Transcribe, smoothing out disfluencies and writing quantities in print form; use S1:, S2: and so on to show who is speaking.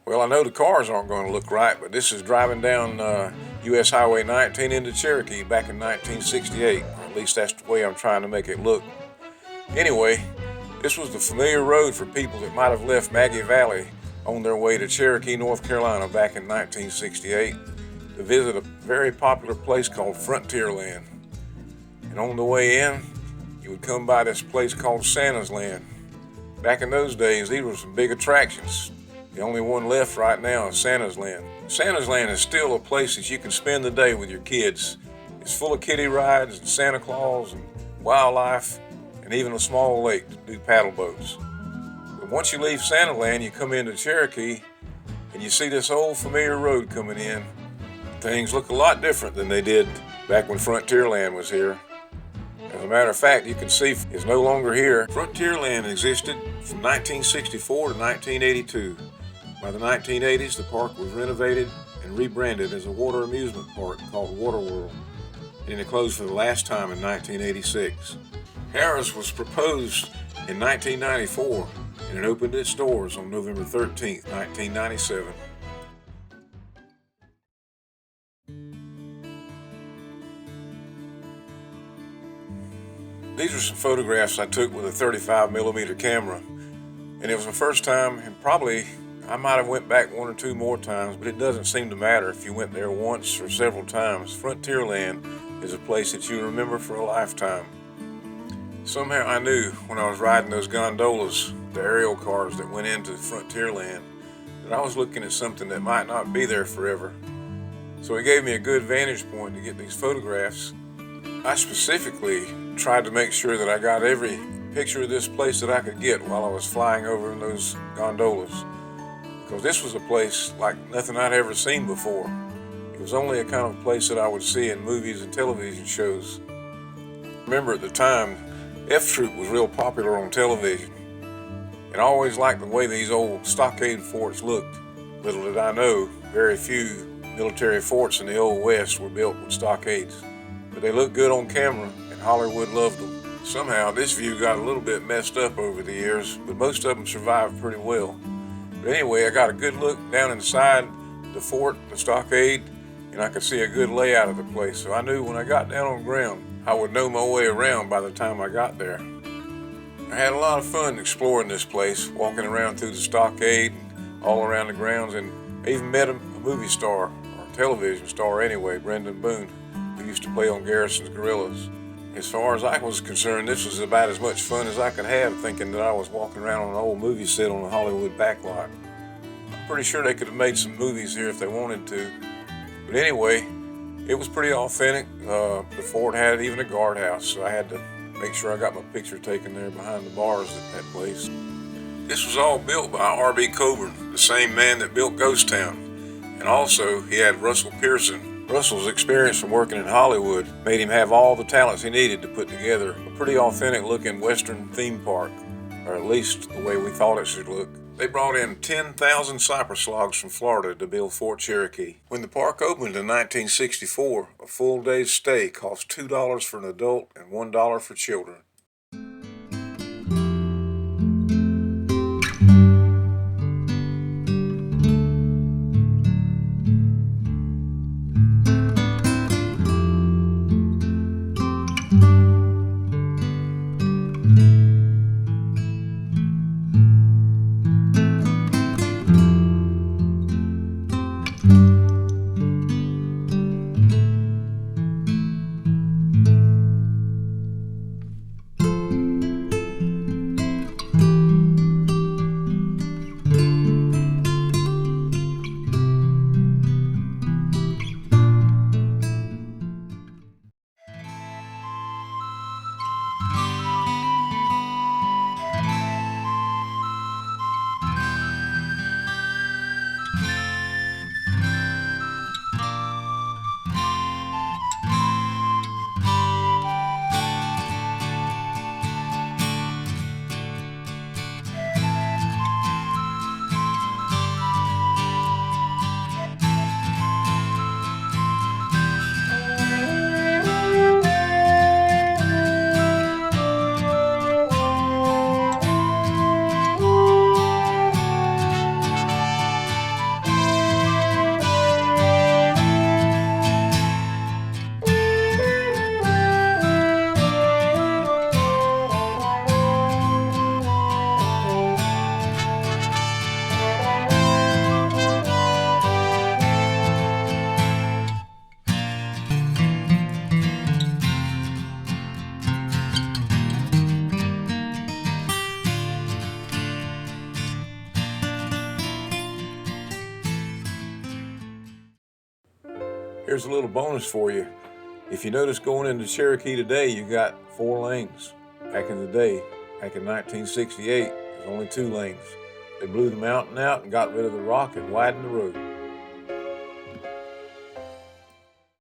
S1: Well, I know the cars aren't going to look right, but this is driving down US Highway 19 into Cherokee back in 1968. Or at least that's the way I'm trying to make it look. Anyway, this was the familiar road for people that might have left Maggie Valley on their way to Cherokee, North Carolina back in 1968 to visit a very popular place called Frontierland. And on the way in, you would come by this place called Santa's Land. Back in those days, these were some big attractions. The only one left right now is Santa's Land. Santa's Land is still a place that you can spend the day with your kids. It's full of kiddie rides and Santa Claus and wildlife and even a small lake to do paddle boats. But once you leave Santa Land, you come into Cherokee and you see this old familiar road coming in. Things look a lot different than they did back when Frontierland was here. As a matter of fact, you can see it's no longer here. Frontierland existed from 1964 to 1982. By the 1980s, the park was renovated and rebranded as a water amusement park called Water World, and it closed for the last time in 1986. Harrah's was proposed in 1994, and it opened its doors on November 13, 1997. These are some photographs I took with a 35mm camera, and it was the first time, and probably I might have went back one or two more times, but it doesn't seem to matter if you went there once or several times. Frontierland is a place that you remember for a lifetime. Somehow I knew when I was riding those gondolas, the aerial cars that went into Frontierland, that I was looking at something that might not be there forever. So it gave me a good vantage point to get these photographs. I specifically tried to make sure that I got every picture of this place that I could get while I was flying over in those gondolas, because this was a place like nothing I'd ever seen before. It was only a kind of place that I would see in movies and television shows. Remember at the time, F Troop was real popular on television, and I always liked the way these old stockade forts looked. Little did I know, very few military forts in the Old West were built with stockades, but they looked good on camera, and Hollywood loved them. Somehow this view got a little bit messed up over the years, but most of them survived pretty well. But anyway, I got a good look down inside the fort, the stockade, and I could see a good layout of the place. So I knew when I got down on the ground, I would know my way around by the time I got there. I had a lot of fun exploring this place, walking around through the stockade and all around the grounds, and I even met a movie star, or television star anyway, Brendan Boone, who used to play on Garrison's Gorillas. As far as I was concerned, this was about as much fun as I could have, thinking that I was walking around on an old movie set on a Hollywood backlot. I'm pretty sure they could have made some movies here if they wanted to. But anyway, it was pretty authentic. The fort had even a guardhouse, so I had to make sure I got my picture taken there behind the bars at that place. This was all built by R.B. Coburn, the same man that built Ghost Town. And also, he had Russell Pearson. Russell's experience from working in Hollywood made him have all the talents he needed to put together a pretty authentic looking Western theme park, or at least the way we thought it should look. They brought in 10,000 cypress logs from Florida to build Fort Cherokee. When the park opened in 1964, a full day's stay cost $2 for an adult and $1 for children. Here's a little bonus for you. If you notice going into Cherokee today, you got 4 lanes. Back in the day, back in 1968, there's only 2 lanes. They blew the mountain out and got rid of the rock and widened the road.